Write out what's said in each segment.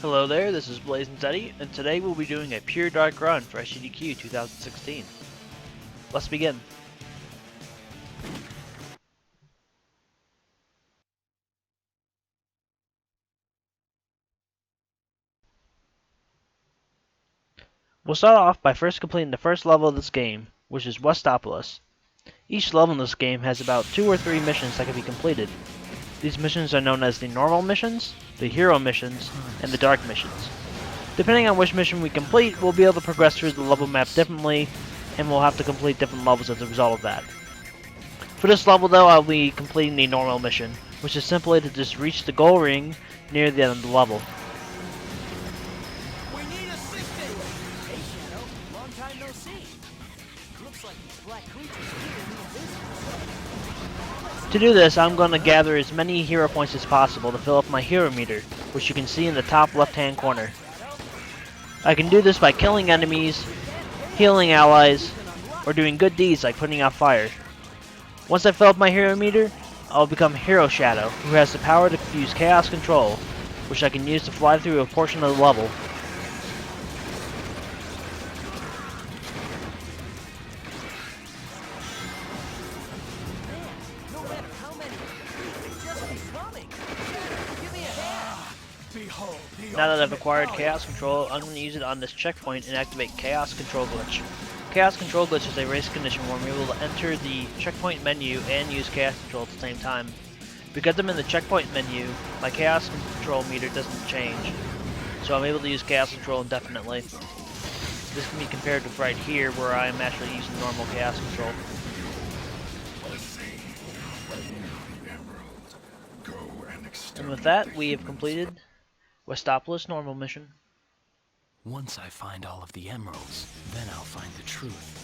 Hello there, this is Blazing Teddy, and today we'll be doing a Pure Dark run for SGDQ 2016. Let's begin. We'll start off by first completing the first level of this game, which is Westopolis. Each level in this game has about 2 or 3 missions that can be completed. These missions are known as the normal missions, the hero missions, and the dark missions. Depending on which mission we complete, we'll be able to progress through the level map differently, and we'll have to complete different levels as a result of that. For this level though, I'll be completing the normal mission, which is simply to just reach the goal ring near the end of the level. We need assistance! Hey, Shadow. Long time no see. Looks like these black creatures keeping me busy. To do this, I'm going to gather as many hero points as possible to fill up my hero meter, which you can see in the top left hand corner. I can do this by killing enemies, healing allies, or doing good deeds like putting out fire. Once I fill up my hero meter, I'll become Hero Shadow, who has the power to use Chaos Control, which I can use to fly through a portion of the level. No matter how many, they just keep coming. Give me a hand. Behold, Now that I've acquired Chaos Control, I'm going to use it on this checkpoint and activate Chaos Control Glitch. Chaos Control Glitch is a race condition where I'm able to enter the checkpoint menu and use Chaos Control at the same time. Because I'm in the checkpoint menu, my Chaos Control meter doesn't change, so I'm able to use Chaos Control indefinitely. This can be compared with right here, where I am actually using normal Chaos Control. And with that, we have completed Westopolis normal mission. Once I find all of the emeralds, then I'll find the truth.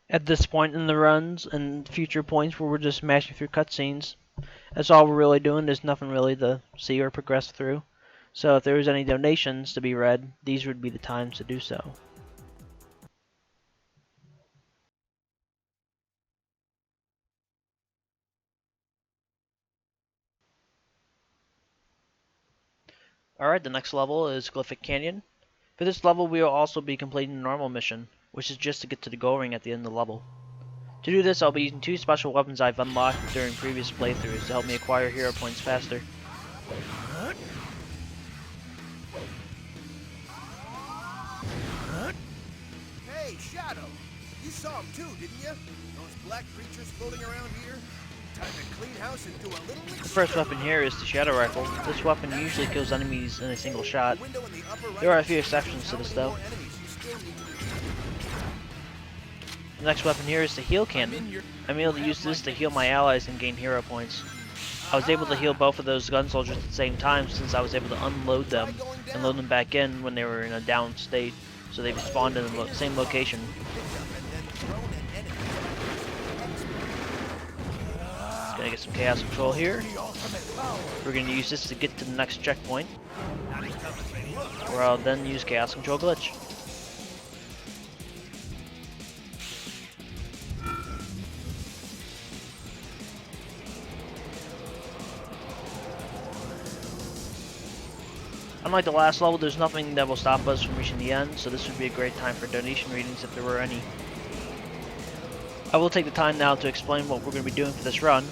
At this point in the runs and future points where we're just mashing through cutscenes, that's all we're really doing. There's nothing really to see or progress through. So if there was any donations to be read, these would be the times to do so. Alright, the next level is Glyphic Canyon. For this level, we will also be completing the normal mission, which is just to get to the goal ring at the end of the level. To do this, I'll be using 2 special weapons I've unlocked during previous playthroughs to help me acquire hero points faster. Hey, Shadow! You saw him too, didn't you? Those black creatures floating around here? Time to clean house and do a little The first weapon here is the Shadow Rifle. This weapon usually kills enemies in a single shot. There are a few exceptions to this though. The next weapon here is the Heal Cannon. I'm able to use this to heal my allies and gain hero points. I was able to heal both of those gun soldiers at the same time since I was able to unload them and load them back in when they were in a down state, so they spawned in the same location. Gonna get some Chaos Control here. We're gonna use this to get to the next checkpoint, where I'll then use Chaos Control Glitch. Unlike the last level, there's nothing that will stop us from reaching the end, so this would be a great time for donation readings if there were any. I will take the time now to explain what we're going to be doing for this run.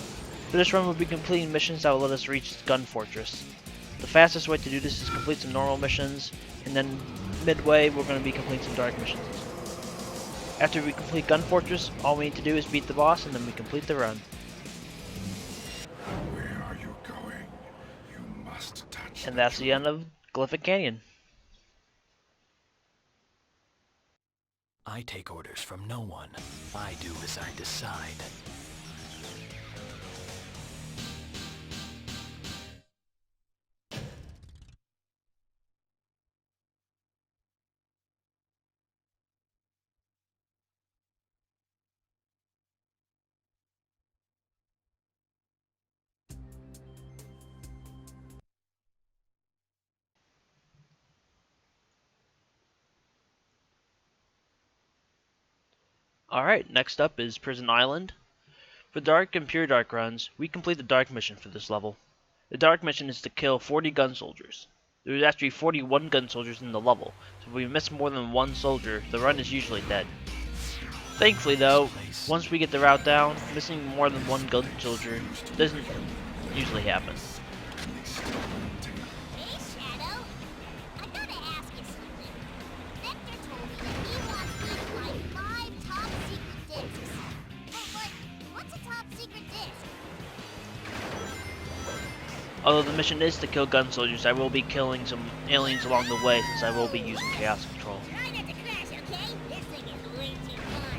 For this run, we'll be completing missions that will let us reach Gun Fortress. The fastest way to do this is complete some normal missions, and then midway we're going to be completing some dark missions. After we complete Gun Fortress, all we need to do is beat the boss, and then we complete the run. Where are you going? You must touch. And that's the end of Glyphic Canyon. I take orders from no one. I do as I decide. Alright, next up is Prison Island. For Dark and Pure Dark runs, we complete the Dark mission for this level. The Dark mission is to kill 40 gun soldiers. There is actually 41 gun soldiers in the level, so if we miss more than one soldier, the run is usually dead. Thankfully though, once we get the route down, missing more than one gun soldier doesn't usually happen. Hey, Shadow. I gotta ask you something. Vector told me that he wants me to find 5 top secret discs. But what's a top secret disc? Although the mission is to kill gun soldiers, I will be killing some aliens along the way since I will be using chaos control. Try not to crash, okay? This thing is way too fun.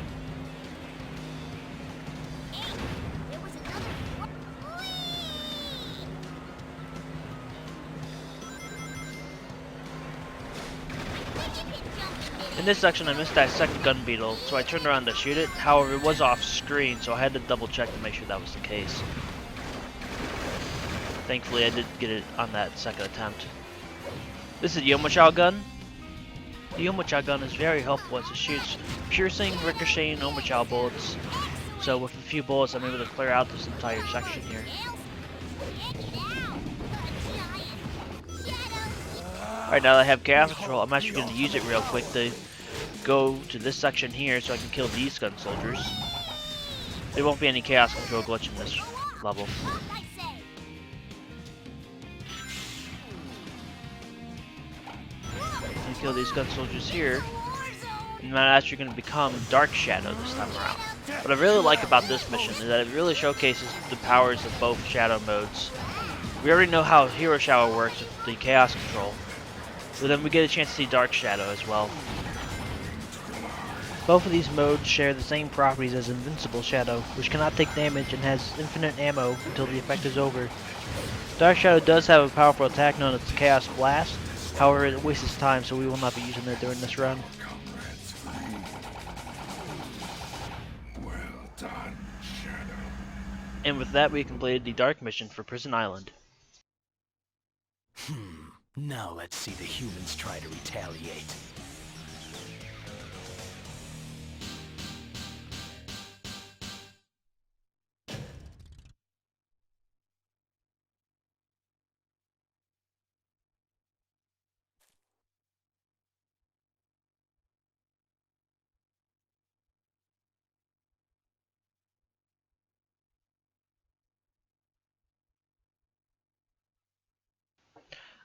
Hey, there was another... Whee! I think you can jump in In this section I missed that second gun beetle, so I turned around to shoot it. However, it was off screen, so I had to double check to make sure that was the case. Thankfully I did get it on that second attempt. This is the Omochao gun. The Omochao gun is very helpful as it shoots piercing, ricocheting Omochao bullets. So with a few bullets I'm able to clear out this entire section here. Alright, now that I have chaos control, I'm actually going to use it real quick to go to this section here so I can kill these gun soldiers. There won't be any chaos control glitch in this level. You kill these gun soldiers here, and I'm actually going to become Dark Shadow this time around. What I really like about this mission is that it really showcases the powers of both Shadow modes. We already know how Hero Shower works with the chaos control, but then we get a chance to see Dark Shadow as well. Both of these modes share the same properties as Invincible Shadow, which cannot take damage and has infinite ammo until the effect is over. Dark Shadow does have a powerful attack known as Chaos Blast, however it wastes time, so we will not be using it during this run. Well done, Shadow. And with that we completed the Dark mission for Prison Island. Now let's see the humans try to retaliate.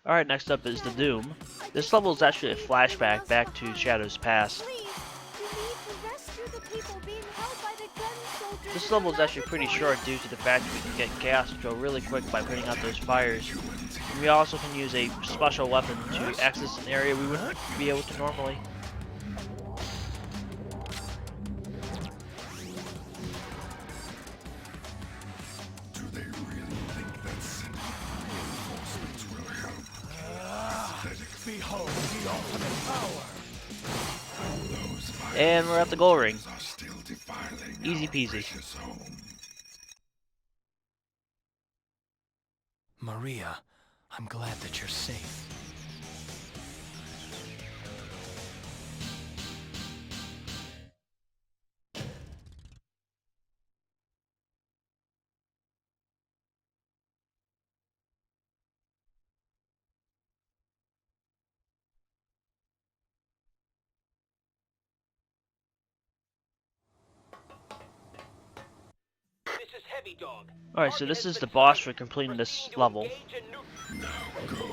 Alright, next up is the Doom. This level is actually a flashback back to Shadow's past. This level is actually pretty short due to the fact that we can get chaos control really quick by putting out those fires. And we also can use a special weapon to access an area we wouldn't be able to normally. Do they really think that sending reinforcements will help? Pathetic. Behold the ultimate power! Those And we're at the goal ring. are still defiling Easy our peasy. precious home. Maria, I'm glad that you're safe. This is Heavy Dog. Alright, so this is the boss for completing this level. Now go.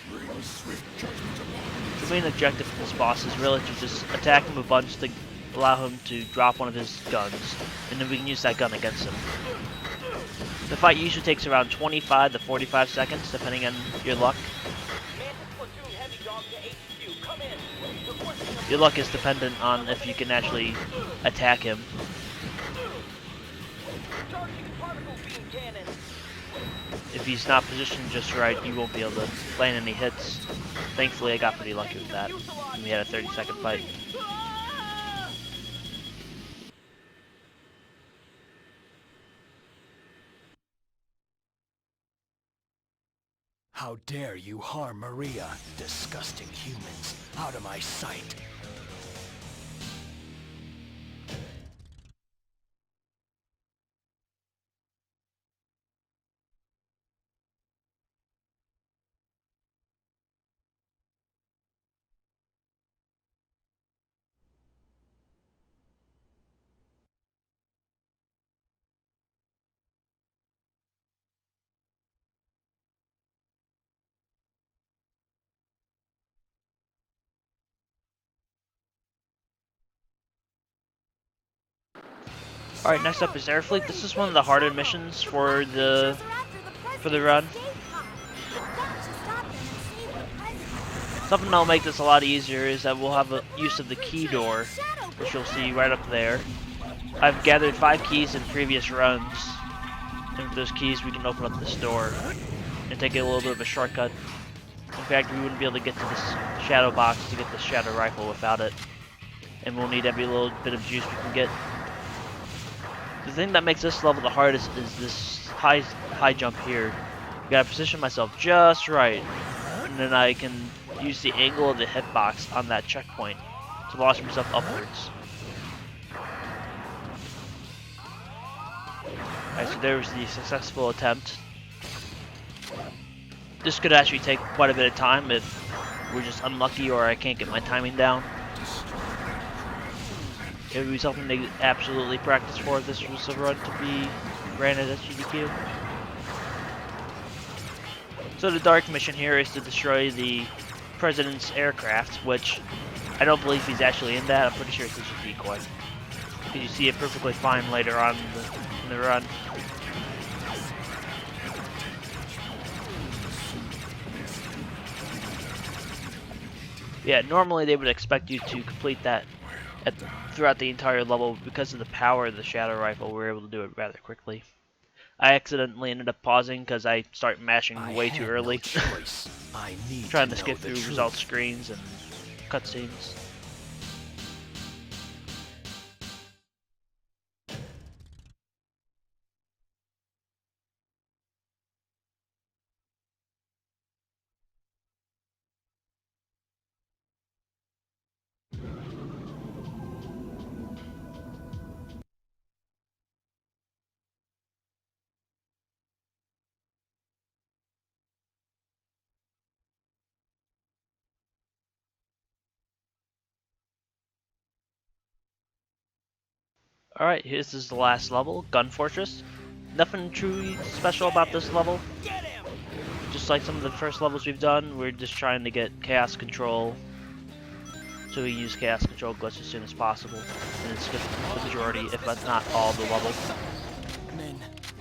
Bring swift judgment upon The main objective of this boss is really to just attack him a bunch to allow him to drop one of his guns, and then we can use that gun against him. The fight usually takes around 25 to 45 seconds, depending on your luck. Your luck is dependent on if you can actually attack him. If he's not positioned just right, you won't be able to land any hits. Thankfully, I got pretty lucky with that, and we had a 30-second fight. How dare you harm Maria, disgusting humans, out of my sight. Alright, next up is Airfleet. This is one of the harder missions for the run. Something that'll make this a lot easier is that we'll have a use of the key door, which you'll see right up there. I've gathered 5 keys in previous runs, and with those keys we can open up this door and take a little bit of a shortcut. In fact, we wouldn't be able to get to this shadow box to get the shadow rifle without it, and we'll need every little bit of juice we can get. The thing that makes this level the hardest is this high jump here. You gotta position myself just right, and then I can use the angle of the hitbox on that checkpoint to launch myself upwards. Alright, so there was the successful attempt. This could actually take quite a bit of time if we're just unlucky or I can't get my timing down. It would be something to absolutely practice for if this was a run to be ran at SGDQ. So the dark mission here is to destroy the President's aircraft, which I don't believe he's actually in that. I'm pretty sure it's just a decoy. Because you see it perfectly fine later on in the run. Yeah, normally they would expect you to complete that throughout the entire level. Because of the power of the shadow rifle, we're able to do it rather quickly. I accidentally ended up pausing because I started mashing way too early. Trying to skip through results screens and cutscenes. Alright, this is the last level, Gun Fortress. Nothing truly special about this level. Just like some of the first levels we've done, we're just trying to get Chaos Control. So we use Chaos Control glitch as soon as possible. And it's good for the majority, if not all, the level.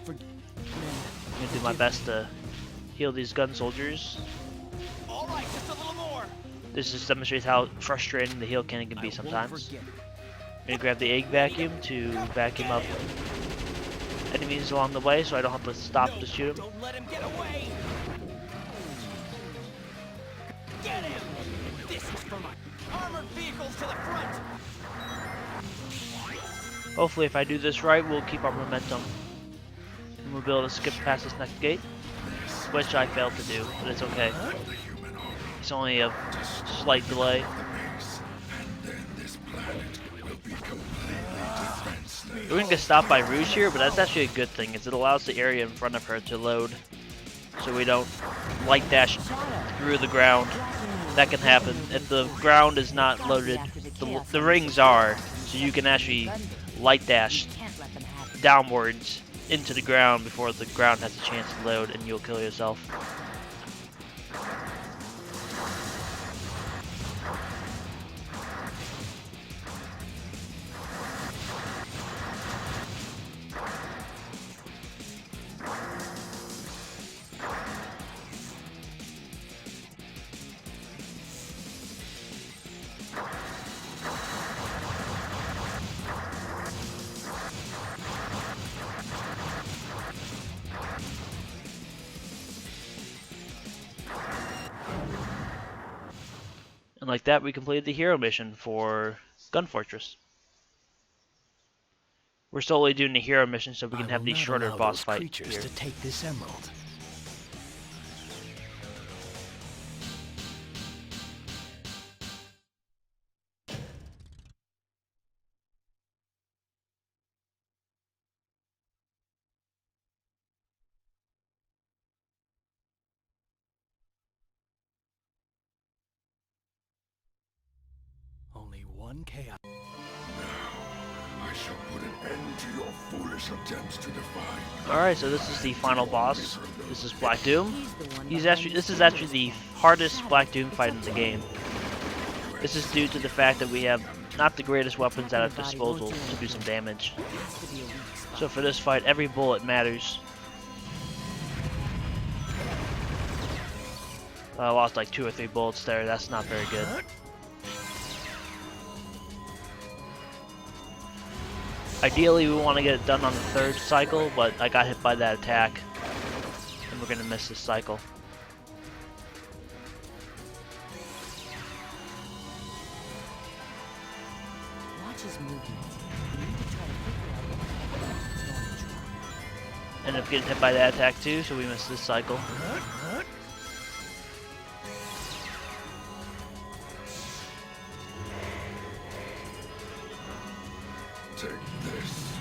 I'm gonna do my best to heal these gun soldiers. Alright, just a little more. This just demonstrates how frustrating the heal cannon can be sometimes. I'm gonna grab the egg vacuum to vacuum up enemies along the way, so I don't have to stop to shoot them. Don't let him get away. Get him. This is for my armored vehicles to the front. Hopefully, if I do this right, we'll keep our momentum, and we'll be able to skip past this next gate, which I failed to do, but it's okay. It's only a slight delay. We're gonna get stopped by Rouge here, but that's actually a good thing, as it allows the area in front of her to load, so we don't light dash through the ground. That can happen if the ground is not loaded. The rings are, so you can actually light dash downwards into the ground before the ground has a chance to load, and you'll kill yourself. And like that, we completed the hero mission for Gun Fortress. We're solely doing the hero mission so we can have these shorter boss fights here. To take this emerald. Only one chaos. I shall put an end to your foolish attempts to defy. Alright, so this is the final boss. This is Black Doom. This is actually the hardest Black Doom fight in the game. This is due to the fact that we have not the greatest weapons at our disposal to do some damage. Has to be a weak spot. So for this fight, every bullet matters. I lost like 2 or 3 bullets there, that's not very good. Ideally, we want to get it done on the 3rd cycle, but I got hit by that attack, and we're going to miss this cycle. Watch his movements. We need to try to figure out what he's going to try. Ended up getting hit by that attack too, so we missed this cycle. Take this.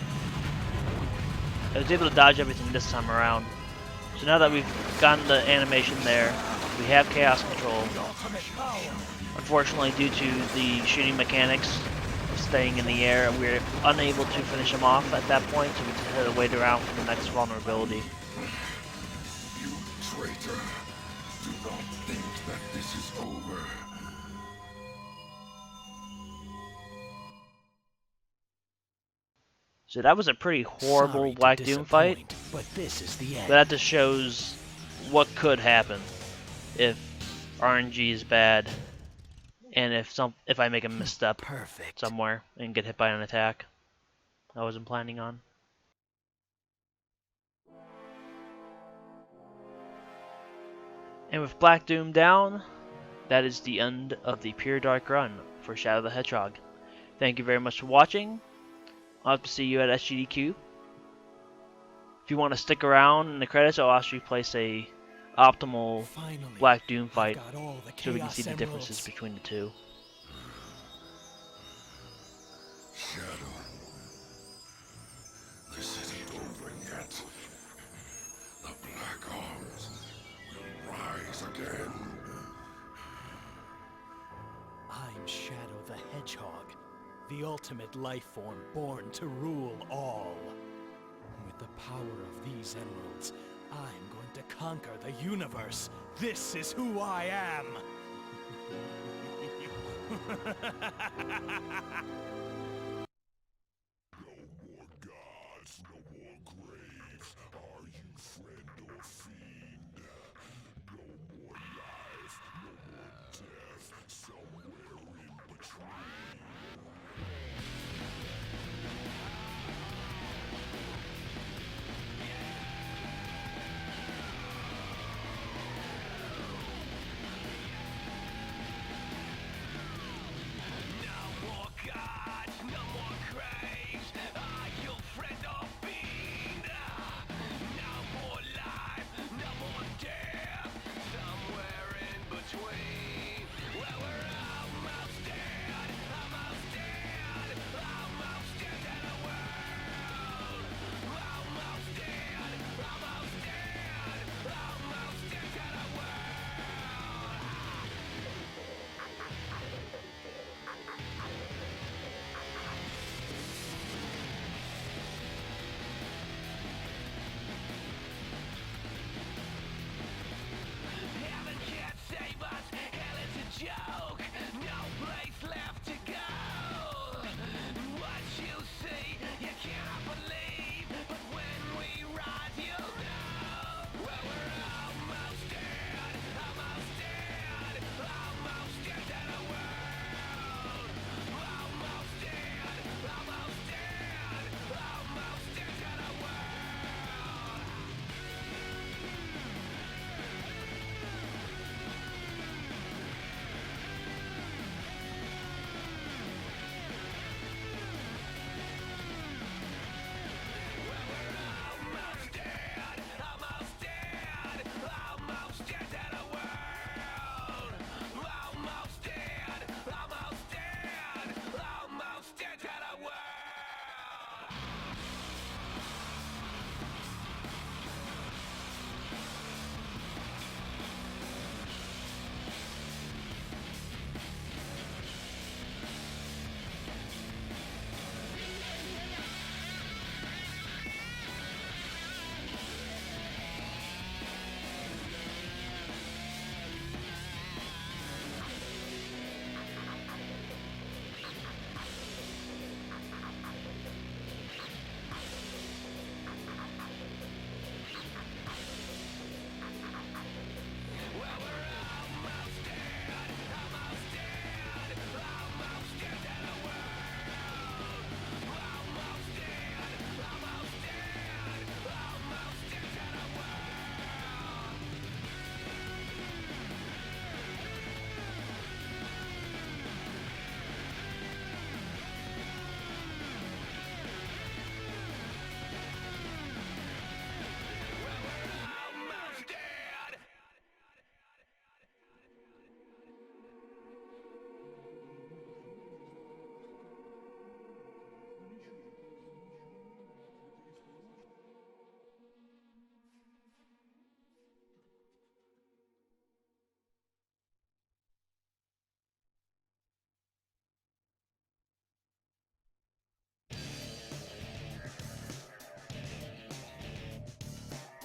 I was able to dodge everything this time around. So now that we've gotten the animation there, we have chaos control. Unfortunately, due to the shooting mechanics of staying in the air, we're unable to finish him off at that point, so we just had to wait around for the next vulnerability. You traitor. Do not think that this is over. So that was a pretty horrible Sorry to Black Doom fight, disappoint, but this is the end. but that just shows what could happen if RNG is bad, and if I make a misstep Perfect. somewhere and get hit by an attack I wasn't planning on. And with Black Doom down, that is the end of the Pure Dark run for Shadow the Hedgehog. Thank you very much for watching. I'll have to see you at SGDQ. If you want to stick around in the credits, I'll actually place a optimal Finally, Black Doom I've fight got all the so we can see Chaos the differences Emeralds. between the two. Shadow. This isn't over yet. The Black Arms will rise again. I'm Shadow the Hedgehog, the ultimate life form born to rule all. With the power of these emeralds, I'm going to conquer the universe. This is who I am.